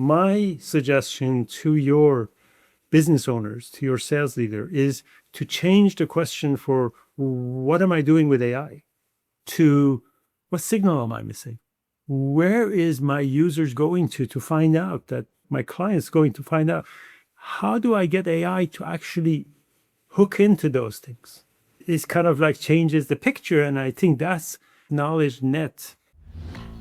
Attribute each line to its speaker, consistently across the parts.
Speaker 1: My suggestion to your business owners, to your sales leader, is to change the question for what am I doing with AI to what signal am I missing? Where is my users going to find out that my client's going to find out? How do I get AI to actually hook into those things? It's kind of like changes the picture. And I think that's KnowledgeNet.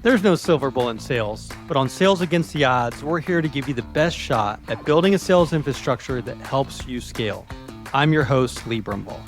Speaker 2: There's no silver bullet in sales, but on Sales Against the Odds, we're here to give you the best shot at building a sales infrastructure that helps you scale. I'm your host, Lee Brumbaugh.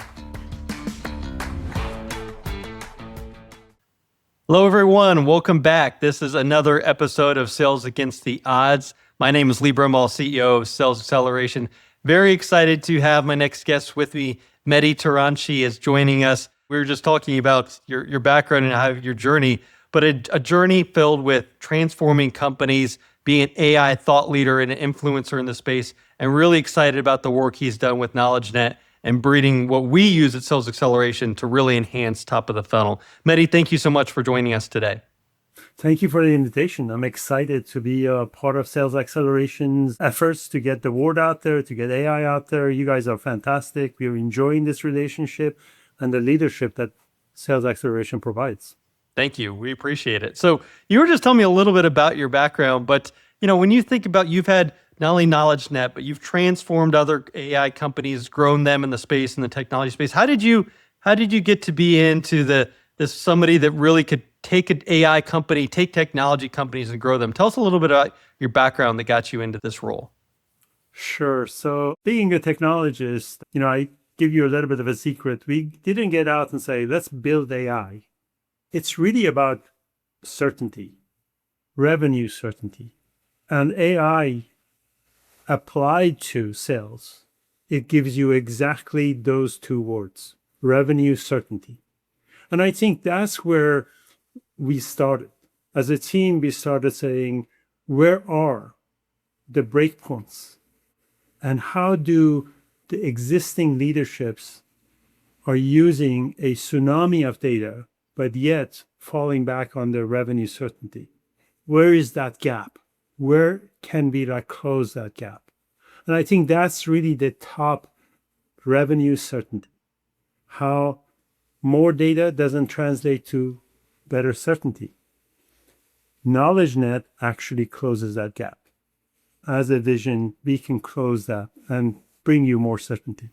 Speaker 2: Hello, everyone. Welcome back. This is another episode of Sales Against the Odds. My name is Lee Brumbaugh, CEO of Sales Xceleration. Very excited to have my next guest with me. Mehdi Tehranchi is joining us. We were just talking about your background and how your journey, but a journey filled with transforming companies, being an AI thought leader and an influencer in the space, and really excited about the work he's done with KnowledgeNet and breeding what we use at Sales Xceleration to really enhance top of the funnel. Mehdi, thank you so much for joining us today.
Speaker 1: Thank you for the invitation. I'm excited to be a part of Sales Xceleration's efforts to get the word out there, to get AI out there. You guys are fantastic. We're enjoying this relationship and the leadership that Sales Xceleration provides.
Speaker 2: Thank you. We appreciate it. So you were just telling me a little bit about your background, but when you think about, you've had not only KnowledgeNet, but you've transformed other AI companies, grown them in the space, in the technology space. How did you get to be into this somebody that really could take an AI company, take technology companies and grow them? Tell us a little bit about your background that got you into this role.
Speaker 1: Sure. So being a technologist, I give you a little bit of a secret. We didn't get out and say, let's build AI. It's really about certainty, revenue certainty. And AI applied to sales, it gives you exactly those two words, revenue certainty. And I think that's where we started. As a team, we started saying, where are the breakpoints? And how do the existing leaderships are using a tsunami of data, but yet falling back on their revenue certainty? Where is that gap? Where can we close that gap? And I think that's really the top, revenue certainty. How more data doesn't translate to better certainty. KnowledgeNet actually closes that gap. As a vision, we can close that and bring you more certainty.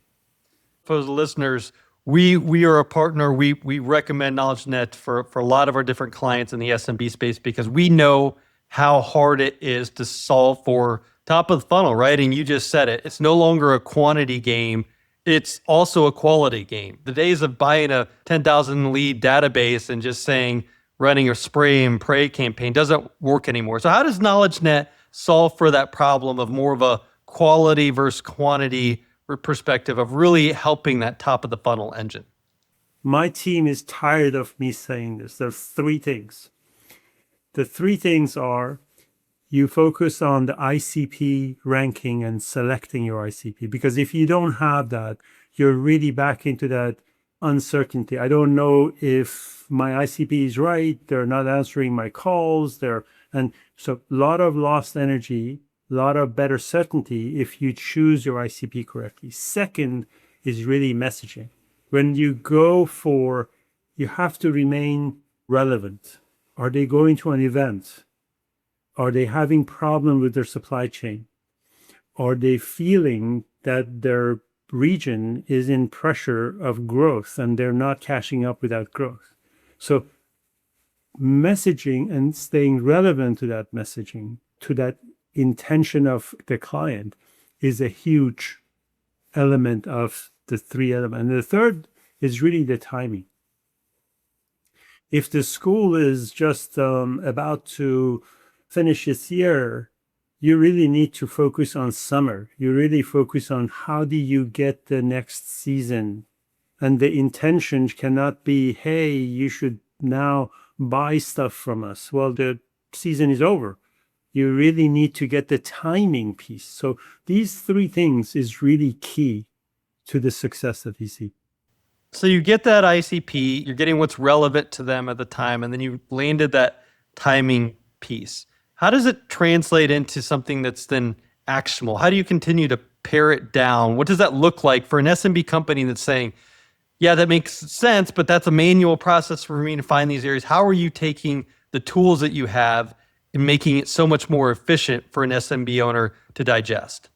Speaker 2: For the listeners, we are a partner. We recommend KnowledgeNet for a lot of our different clients in the SMB space because we know how hard it is to solve for top of the funnel, right? And you just said it. It's no longer a quantity game. It's also a quality game. The days of buying a 10,000 lead database and just saying, running a spray and pray campaign doesn't work anymore. So how does KnowledgeNet solve for that problem of more of a quality versus quantity perspective of really helping that top of the funnel engine?
Speaker 1: My team is tired of me saying this. There's three things. The three things are you focus on the ICP ranking and selecting your ICP, because if you don't have that, you're really back into that uncertainty. I don't know if my ICP is right. They're not answering my calls. And so a lot of lost energy, a lot of better certainty if you choose your ICP correctly. Second is really messaging. When you you have to remain relevant. Are they going to an event? Are they having problem with their supply chain? Are they feeling that their region is in pressure of growth and they're not catching up without growth? So messaging and staying relevant to that messaging, to that intention of the client is a huge element of the three elements. And the third is really the timing. If the school is just about to finish its year, you really need to focus on summer. You really focus on how do you get the next season. And the intention cannot be, hey, you should now buy stuff from us. Well, the season is over. You really need to get the timing piece. So these three things is really key to the success that we see.
Speaker 2: So you get that ICP, you're getting what's relevant to them at the time, and then you landed that timing piece. How does it translate into something that's then actionable? How do you continue to pare it down? What does that look like for an SMB company that's saying, yeah, that makes sense, but that's a manual process for me to find these areas. How are you taking the tools that you have and making it so much more efficient for an SMB owner to digest?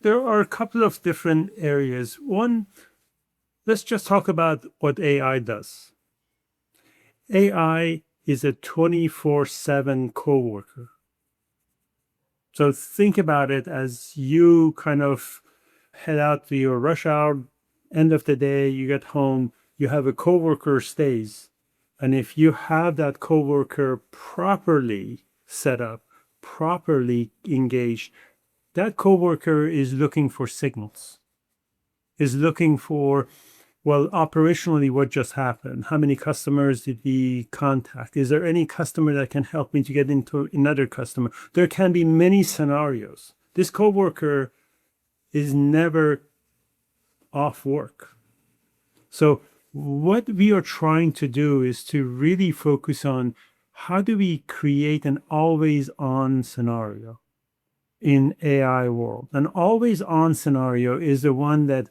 Speaker 1: There are a couple of different areas. One, let's just talk about what AI does. AI is a 24/7 coworker. So think about it as you kind of head out to your rush hour, end of the day, you get home, you have a coworker stays. And if you have that coworker properly set up, properly engaged, that coworker is looking for signals, is looking for, well, operationally, what just happened? How many customers did we contact? Is there any customer that can help me to get into another customer? There can be many scenarios. This coworker is never off work. So what we are trying to do is to really focus on how do we create an always on scenario in AI world. An always on scenario is the one that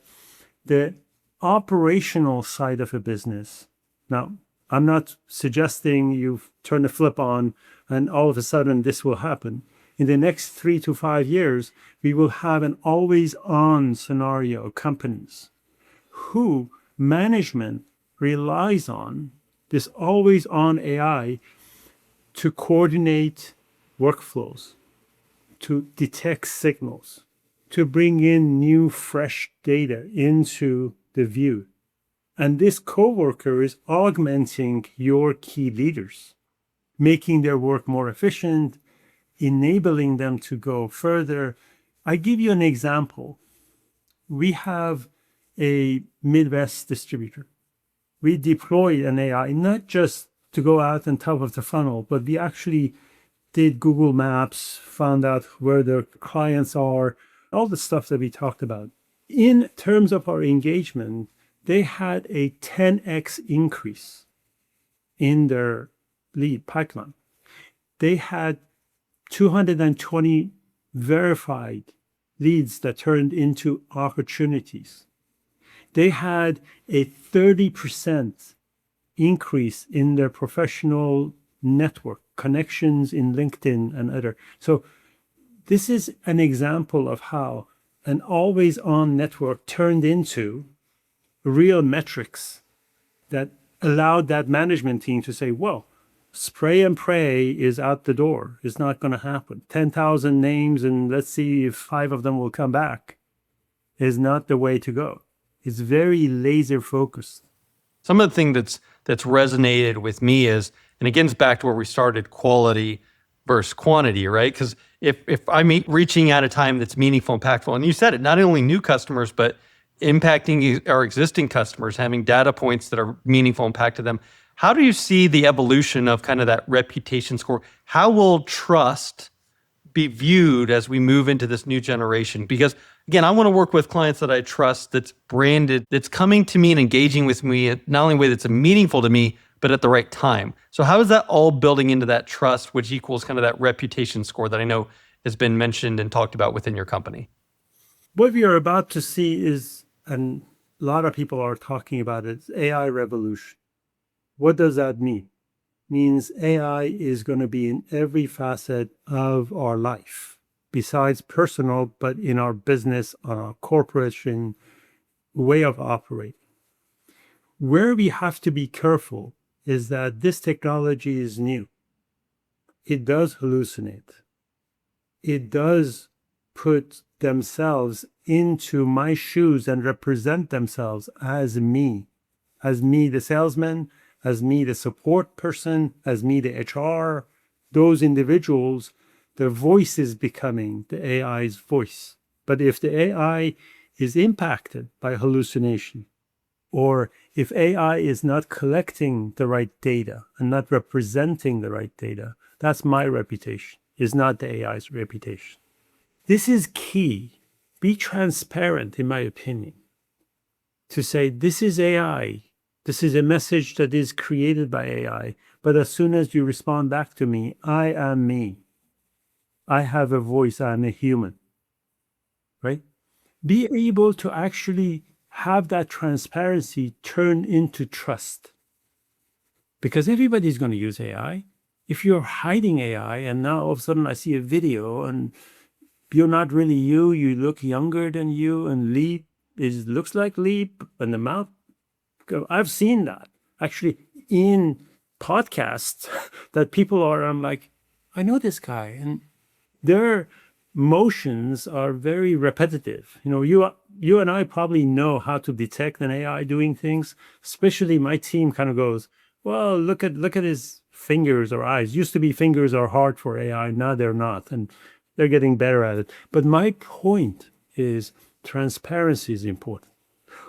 Speaker 1: the operational side of a business. Now, I'm not suggesting you turn the flip on and all of a sudden this will happen. In the next 3 to 5 years, we will have an always on scenario companies who management relies on this always on AI to coordinate workflows, to detect signals, to bring in new, fresh data into the view. And this coworker is augmenting your key leaders, making their work more efficient, enabling them to go further. I give you an example. We have a Midwest distributor. We deployed an AI, not just to go out on top of the funnel, but we actually did Google Maps, found out where their clients are, all the stuff that we talked about. In terms of our engagement, they had a 10x increase in their lead pipeline. They had 220 verified leads that turned into opportunities. They had a 30% increase in their professional network connections in LinkedIn and other. So this is an example of how an always on network turned into real metrics that allowed that management team to say, well, spray and pray is out the door. It's not going to happen. 10,000 names and let's see if 5 of them will come back is not the way to go. It's very laser focused.
Speaker 2: Some of the thing that's resonated with me is, and again, it's back to where we started, quality versus quantity, right? Because if I'm reaching at a time that's meaningful, impactful, and you said it, not only new customers, but impacting our existing customers, having data points that are meaningful impact to them. How do you see the evolution of kind of that reputation score? How will trust be viewed as we move into this new generation? Because again, I want to work with clients that I trust, that's branded, that's coming to me and engaging with me, not only in a way that's meaningful to me, but at the right time. So how is that all building into that trust, which equals kind of that reputation score that I know has been mentioned and talked about within your company?
Speaker 1: What we are about to see is, and a lot of people are talking about it, AI revolution. What does that mean? Means AI is going to be in every facet of our life, besides personal, but in our business, on our corporation way of operating. Where we have to be careful is that this technology is new. It does hallucinate. It does put themselves into my shoes and represent themselves as me the salesman, as me the support person, as me the HR. Those individuals, their voice is becoming the AI's voice. But if the AI is impacted by hallucination, or if AI is not collecting the right data and not representing the right data, that's my reputation, is not the AI's reputation. This is key. Be transparent, in my opinion, to say this is AI. This is a message that is created by AI. But as soon as you respond back to me, I am me. I have a voice, I'm a human, right? Be able to actually have that transparency turn into trust. Because everybody's going to use AI. If you're hiding AI and now all of a sudden I see a video and you're not really you, you look younger than you, and Lee looks like Lee, and the mouth. I've seen that actually in podcasts that people are, I'm like, I know this guy, and their motions are very repetitive. You and I probably know how to detect an AI doing things. Especially my team kind of goes, well, look at his fingers or eyes. Used to be fingers are hard for AI, now they're not, and they're getting better at it. But my point is transparency is important.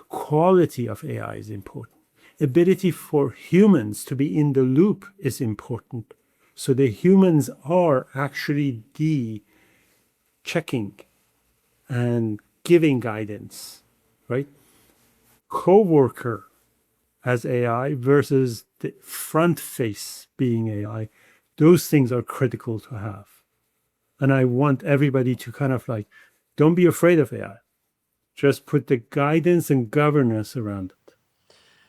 Speaker 1: Quality of AI is important. Ability for humans to be in the loop is important. So the humans are actually checking and giving guidance, right? Coworker as AI versus the front face being AI. Those things are critical to have. And I want everybody to kind of like, don't be afraid of AI. Just put the guidance and governance around it.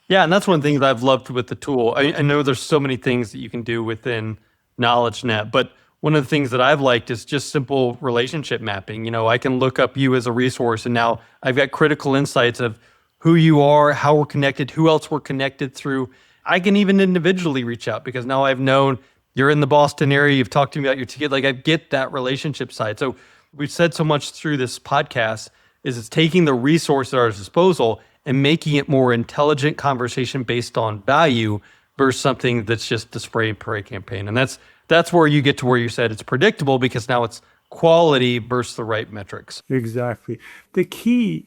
Speaker 2: Yeah, and that's one thing that I've loved with the tool. I know there's so many things that you can do within KnowledgeNet, but one of the things that I've liked is just simple relationship mapping. I can look up you as a resource, and now I've got critical insights of who you are, how we're connected, who else we're connected through. I can even individually reach out because now I've known you're in the Boston area, you've talked to me about your ticket. Like I get that relationship side. So we've said so much through this podcast is it's taking the resource at our disposal and making it more intelligent conversation based on value versus something that's just a spray and pray campaign. And that's where you get to where you said it's predictable because now it's quality versus the right metrics.
Speaker 1: Exactly. The key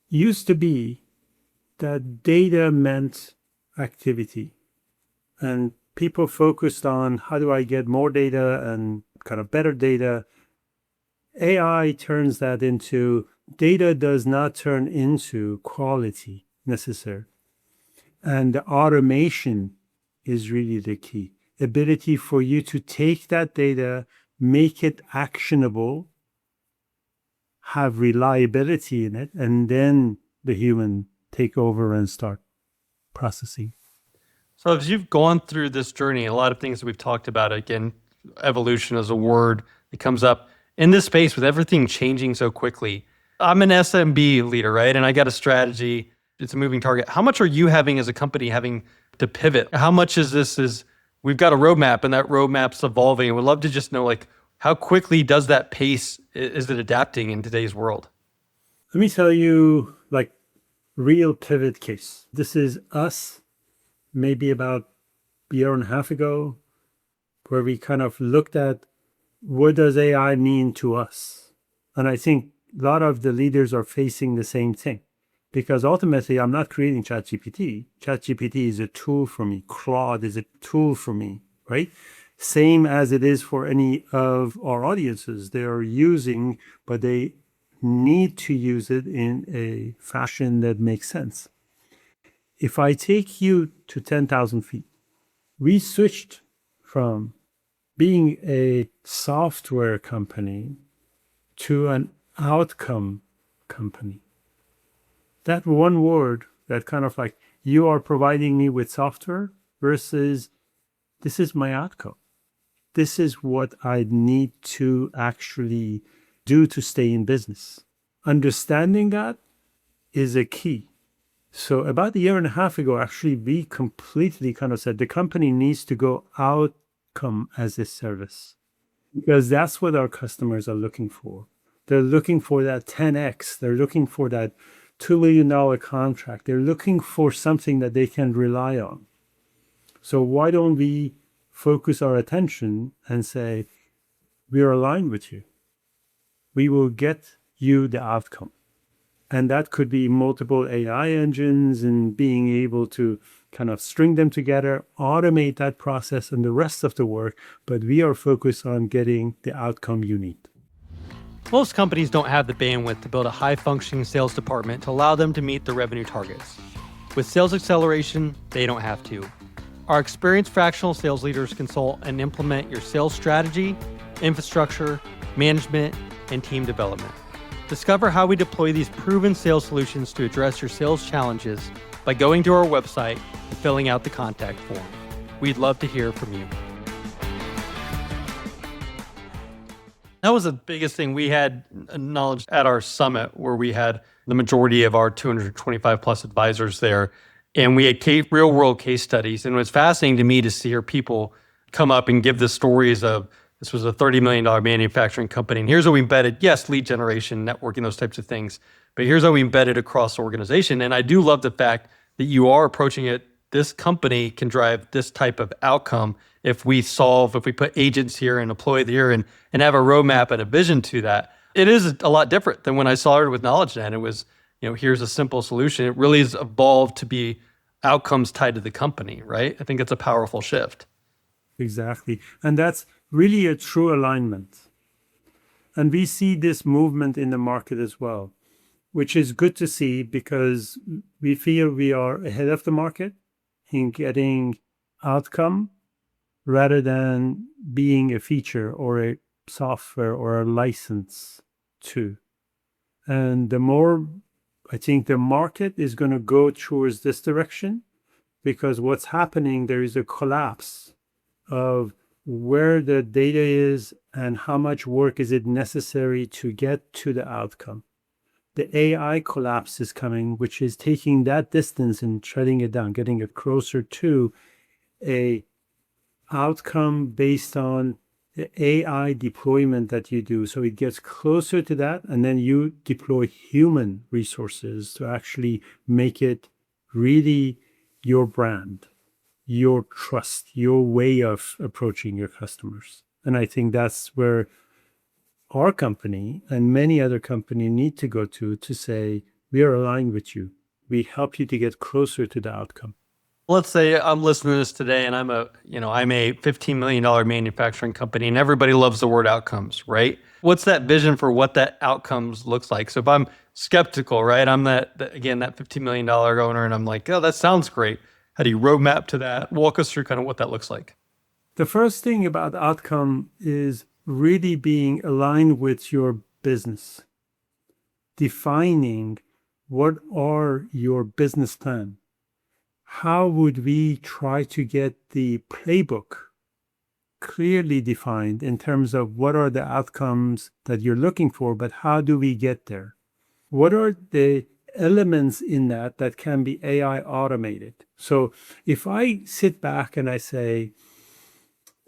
Speaker 1: used to be that data meant activity. And people focused on how do I get more data and kind of better data. AI turns that into data does not turn into quality necessarily. And the automation is really the key. Ability for you to take that data, make it actionable, have reliability in it, and then the human take over and start processing.
Speaker 2: So as you've gone through this journey, a lot of things that we've talked about, again, evolution is a word that comes up in this space with everything changing so quickly. I'm an SMB leader, right? And I got a strategy. It's a moving target. How much are you having as a company having to pivot? How much is we've got a roadmap and that roadmap's evolving? And we'd love to just know like how quickly does that pace, is it adapting in today's world?
Speaker 1: Let me tell you like real pivot case. This is us maybe about a year and a half ago, where we kind of looked at what does AI mean to us? And I think a lot of the leaders are facing the same thing. Because ultimately, I'm not creating ChatGPT. ChatGPT is a tool for me. Claude is a tool for me, right? Same as it is for any of our audiences. They are using, but they need to use it in a fashion that makes sense. If I take you to 10,000 feet, we switched from being a software company to an outcome company. That one word, that kind of like, you are providing me with software versus this is my outcome. This is what I need to actually do to stay in business. Understanding that is a key. So about a year and a half ago, actually, we completely kind of said the company needs to go outcome as a service because that's what our customers are looking for. They're looking for that 10x. They're looking for that $2 million contract. They're looking for something that they can rely on. So why don't we focus our attention and say, we are aligned with you. We will get you the outcome. And that could be multiple AI engines and being able to kind of string them together, automate that process and the rest of the work. But we are focused on getting the outcome you need.
Speaker 2: Most companies don't have the bandwidth to build a high-functioning sales department to allow them to meet their revenue targets. With Sales Xceleration, they don't have to. Our experienced fractional sales leaders consult and implement your sales strategy, infrastructure, management, and team development. Discover how we deploy these proven sales solutions to address your sales challenges by going to our website and filling out the contact form. We'd love to hear from you. That was the biggest thing. We had Knowledge at our summit where we had the majority of our 225 plus advisors there. And we had real world case studies. And it was fascinating to me to see people come up and give the stories of, this was a $30 million manufacturing company. And here's how we embedded, yes, lead generation, networking, those types of things. But here's how we embedded across the organization. And I do love the fact that you are approaching it. This company can drive this type of outcome if we put agents here and deploy here and have a roadmap and a vision to that. It is a lot different than when I started with KnowledgeNet. It was, here's a simple solution. It really has evolved to be outcomes tied to the company, right? I think it's a powerful shift.
Speaker 1: Exactly. And that's really a true alignment. And we see this movement in the market as well, which is good to see because we feel we are ahead of the market in getting outcome rather than being a feature or a software or a license to. And the more, I think the market is going to go towards this direction because what's happening, there is a collapse of where the data is and how much work is it necessary to get to the outcome. The AI collapse is coming, which is taking that distance and shutting it down, getting it closer to a outcome based on the AI deployment that you do. So it gets closer to that, and then you deploy human resources to actually make it really your brand, your trust, your way of approaching your customers. And I think that's where our company and many other companies need to go to say, we are aligned with you. We help you to get closer to the outcome.
Speaker 2: Let's say I'm listening to this today and I'm a $15 million manufacturing company and everybody loves the word outcomes, right? What's that vision for what that outcomes looks like? So if I'm skeptical, right? I'm that $15 million owner and I'm like, oh, that sounds great. How do you roadmap to that? Walk us through kind of what that looks like.
Speaker 1: The first thing about outcome is really being aligned with your business, defining what are your business plan. How would we try to get the playbook clearly defined in terms of what are the outcomes that you're looking for, but how do we get there? What are the elements in that can be AI automated? So if I sit back and I say,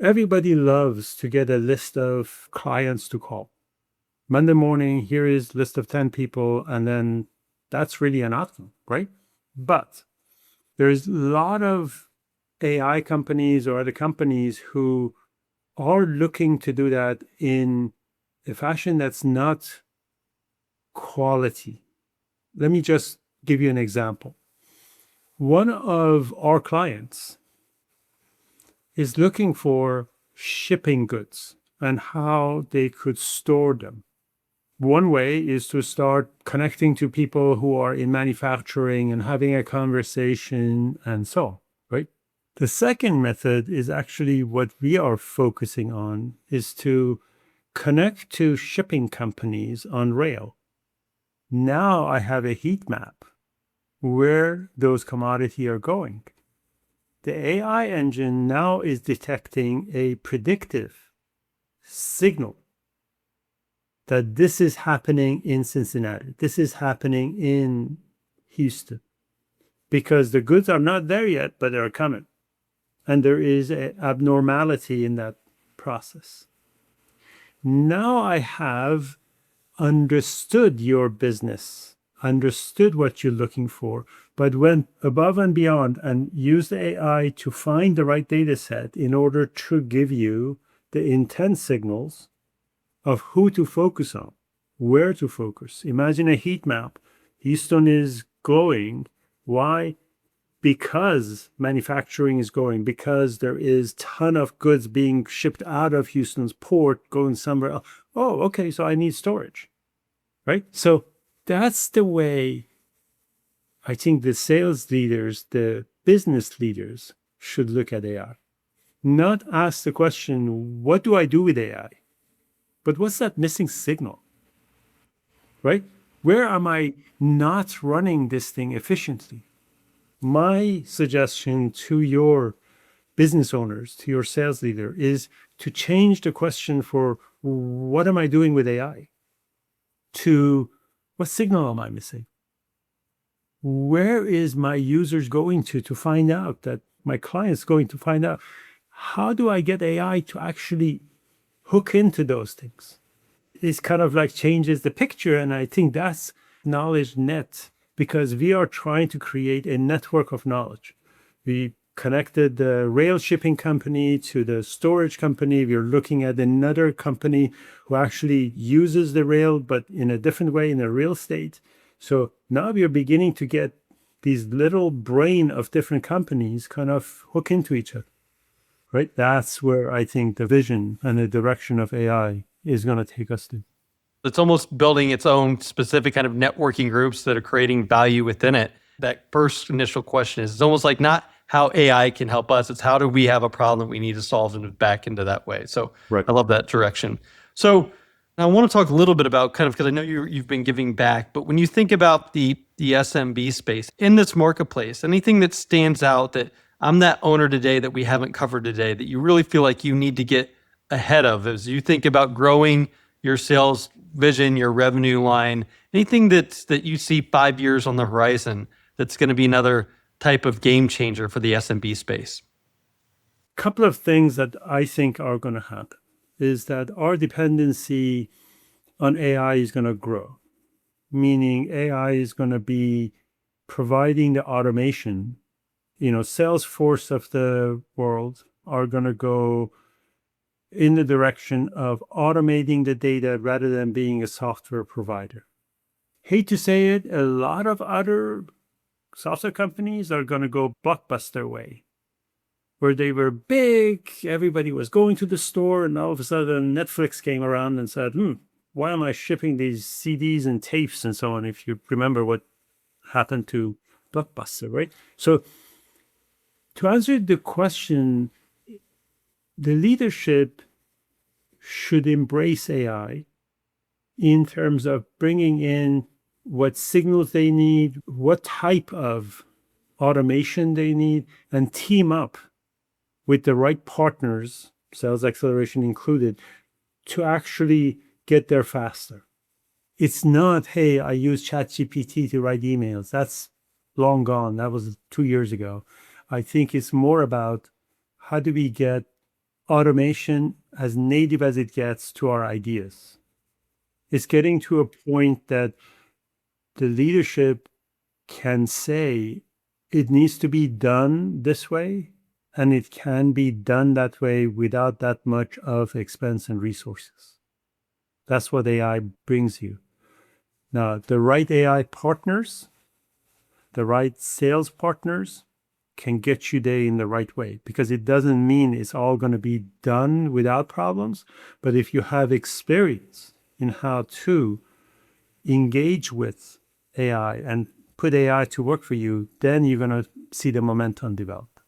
Speaker 1: everybody loves to get a list of clients to call. Monday morning, here is a list of 10 people, and then that's really an outcome, right? But there's a lot of AI companies or other companies who are looking to do that in a fashion that's not quality. Let me just give you an example. One of our clients is looking for shipping goods and how they could store them. One way is to start connecting to people who are in manufacturing and having a conversation and so on, right? The second method is actually what we are focusing on, is to connect to shipping companies on rail. Now I have a heat map where those commodities are going. The AI engine now is detecting a predictive signal that this is happening in Cincinnati, this is happening in Houston, because the goods are not there yet, but they're coming. And there is an abnormality in that process. Now I have understood your business, understood what you're looking for, but went above and beyond and used the AI to find the right data set in order to give you the intent signals of who to focus on, where to focus. Imagine a heat map. Houston is glowing. Why? Because manufacturing is going, because there is a ton of goods being shipped out of Houston's port, going somewhere else. Oh, okay, so I need storage, right? So that's the way I think the sales leaders, the business leaders should look at AI. Not ask the question, what do I do with AI? But what's that missing signal, right? Where am I not running this thing efficiently? My suggestion to your business owners, to your sales leader, is to change the question for what am I doing with AI to what signal am I missing? Where is my users going to find out that my client's going to find out? How do I get AI to actually hook into those things? It's kind of like changes the picture. And I think that's KnowledgeNet, because we are trying to create a network of knowledge. We connected the rail shipping company to the storage company. We're looking at another company who actually uses the rail, but in a different way in a real estate. So now we are beginning to get these little brain of different companies kind of hook into each other, right? That's where I think the vision and the direction of AI is going to take us to.
Speaker 2: It's almost building its own specific kind of networking groups that are creating value within it. That first initial question is, it's almost like not how AI can help us, it's how do we have a problem that we need to solve and move back into that way. So
Speaker 1: Right.
Speaker 2: I love that direction. So I want to talk a little bit about kind of, because I know you've been giving back, but when you think about the SMB space in this marketplace, anything that stands out that I'm that owner today that we haven't covered today that you really feel like you need to get ahead of as you think about growing your sales vision, your revenue line, anything that you see 5 years on the horizon that's going to be another type of game changer for the SMB space?
Speaker 1: Couple of things that I think are going to happen is that our dependency on AI is going to grow, meaning AI is going to be providing the automation. Salesforce of the world are going to go in the direction of automating the data rather than being a software provider. Hate to say it, a lot of other software companies are going to go blockbuster way, where they were big, everybody was going to the store, and all of a sudden Netflix came around and said, why am I shipping these CDs and tapes and so on? If you remember what happened to Blockbuster, right? So to answer the question, the leadership should embrace AI in terms of bringing in what signals they need, what type of automation they need, and team up with the right partners, sales acceleration included, to actually get there faster. It's not, hey, I use ChatGPT to write emails. That's long gone. That was 2 years ago. I think it's more about how do we get automation as native as it gets to our ideas. It's getting to a point that the leadership can say it needs to be done this way, and it can be done that way without that much of expense and resources. That's what AI brings you. Now, the right AI partners, the right sales partners can get you there in the right way, because it doesn't mean it's all going to be done without problems. But if you have experience in how to engage with AI and put AI to work for you, then you're going to see the momentum develop.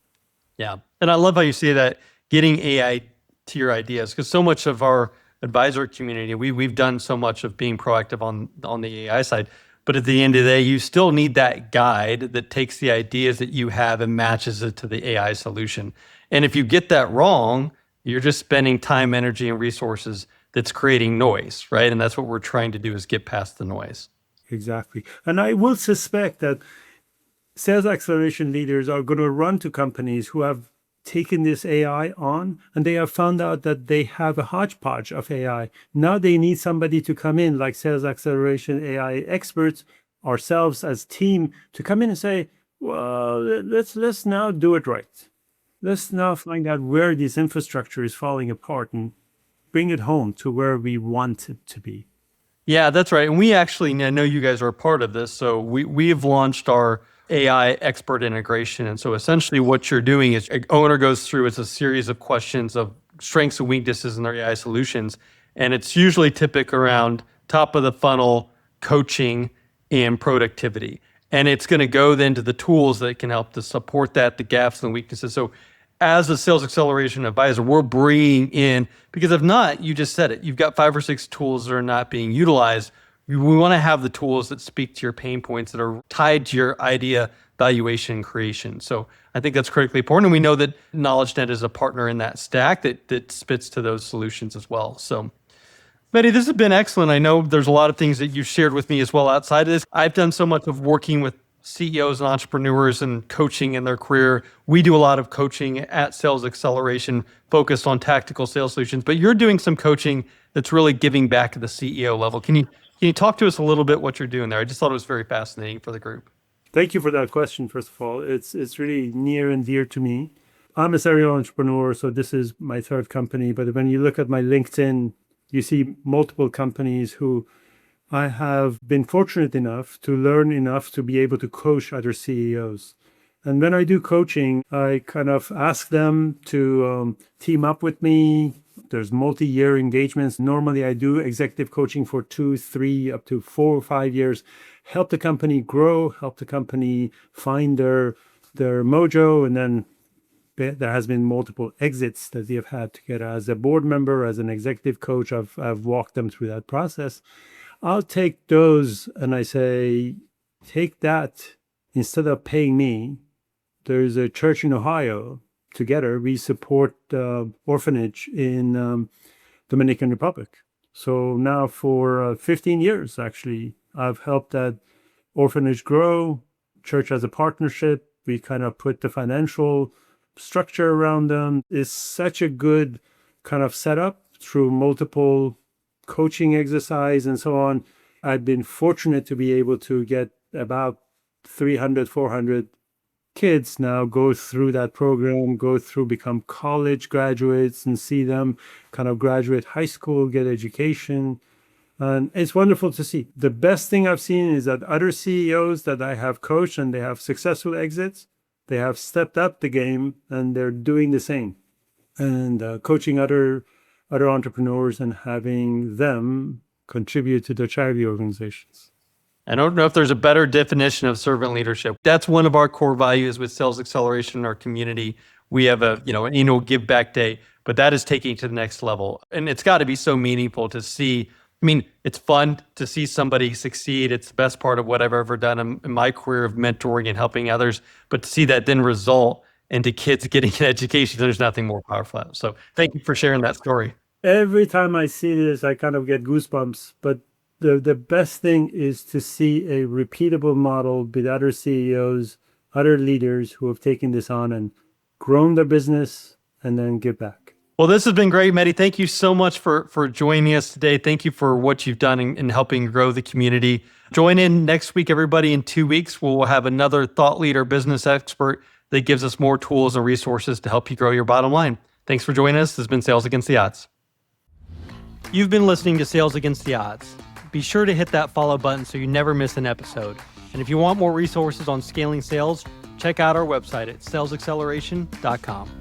Speaker 2: Yeah. And I love how you say that, getting AI to your ideas, because so much of our advisor community, we've done so much of being proactive on the AI side. But at the end of the day, you still need that guide that takes the ideas that you have and matches it to the AI solution. And if you get that wrong, you're just spending time, energy, and resources that's creating noise, right? And that's what we're trying to do, is get past the noise.
Speaker 1: Exactly. And I will suspect that sales acceleration leaders are going to run to companies who have taken this AI on, and they have found out that they have a hodgepodge of AI. Now they need somebody to come in, like sales acceleration AI experts, ourselves as team, to come in and say, well, let's now do it right. Let's now find out where this infrastructure is falling apart and bring it home to where we want it to be.
Speaker 2: Yeah, that's right. And we actually, I know you guys are a part of this. So we have launched our AI expert integration. And so essentially what you're doing is an owner goes through, it's a series of questions of strengths and weaknesses in their AI solutions. And it's usually typical around top of the funnel, coaching, and productivity. And it's going to go then to the tools that can help to support that, the gaps and the weaknesses. So as a sales acceleration advisor, we're bringing in, because if not, you just said it, you've got 5 or 6 tools that are not being utilized. We want to have the tools that speak to your pain points that are tied to your idea, valuation, and creation. So I think that's critically important. And we know that KnowledgeNet is a partner in that stack that spits to those solutions as well. So Mehdi, this has been excellent. I know there's a lot of things that you've shared with me as well outside of this. I've done so much of working with CEOs and entrepreneurs and coaching in their career. We do a lot of coaching at Sales Xceleration focused on tactical sales solutions, but you're doing some coaching that's really giving back at the CEO level. Can you talk to us a little bit what you're doing there? I just thought it was very fascinating for the group.
Speaker 1: Thank you for that question, first of all. It's really near and dear to me. I'm a serial entrepreneur, so this is my third company. But when you look at my LinkedIn, you see multiple companies who I have been fortunate enough to learn enough to be able to coach other CEOs. And when I do coaching, I kind of ask them to team up with me. There's multi-year engagements. Normally, I do executive coaching for 2, 3, up to 4 or 5 years. Help the company grow, help the company find their mojo, and then there has been multiple exits that they have had together. As a board member, as an executive coach, I've walked them through that process. I'll take those and I say, take that instead of paying me. There's a church in Ohio. Together, we support orphanage in Dominican Republic. So now for 15 years, actually, I've helped that orphanage grow. Church has a partnership. We kind of put the financial structure around them. It's such a good kind of setup through multiple coaching exercise and so on. I've been fortunate to be able to get about 300, 400 kids now go through that program, become college graduates and see them kind of graduate high school, get education. And it's wonderful to see. The best thing I've seen is that other CEOs that I have coached and they have successful exits, they have stepped up the game and they're doing the same. And coaching other entrepreneurs and having them contribute to their charity organizations.
Speaker 2: I don't know if there's a better definition of servant leadership. That's one of our core values with Sales Acceleration in our community. We have an annual give back day, but that is taking it to the next level. And it's got to be so meaningful to see. I mean, it's fun to see somebody succeed. It's the best part of what I've ever done in my career of mentoring and helping others. But to see that then result into kids getting an education, there's nothing more powerful. So thank you for sharing that story.
Speaker 1: Every time I see this, I kind of get goosebumps. But the best thing is to see a repeatable model with other CEOs, other leaders who have taken this on and grown their business and then give back.
Speaker 2: Well, this has been great, Mehdi. Thank you so much for joining us today. Thank you for what you've done in helping grow the community. Join in next week, everybody. In 2 weeks, we'll have another thought leader, business expert that gives us more tools and resources to help you grow your bottom line. Thanks for joining us. This has been Sales Against the Odds. You've been listening to Sales Against the Odds. Be sure to hit that follow button so you never miss an episode. And if you want more resources on scaling sales, check out our website at salesxceleration.com.